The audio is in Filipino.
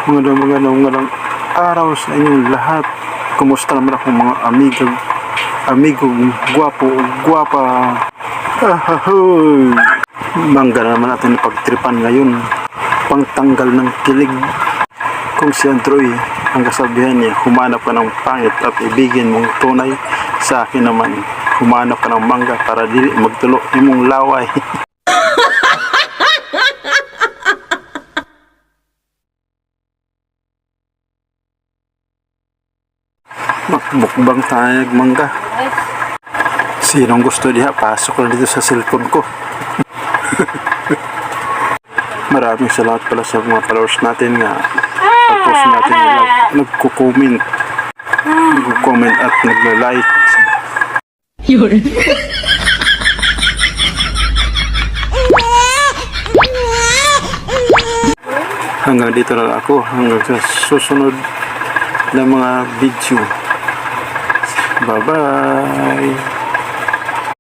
Magandang araw sa inyong lahat. Kumusta naman ako mga amigo, gwapo, gwapa. Ahahoy! Mangga na naman natin pagtripan ngayon. Pangtanggal ng kilig. Kung si Androy, ang kasabihan niya, humanap ka ng pangit at ibigin mong tunay. Sa akin naman, humanap ka ng mangga para dili magtulo imong laway. Mukbang tayo mangga. Sinong gusto diha, pasok lang dito sa cellphone ko. Maraming salamat pala sa mga followers natin nga pag-post natin nila nagko-comment at nagla-like. Hanggang dito lang ako, hanggang sa susunod na mga video. Bye-bye!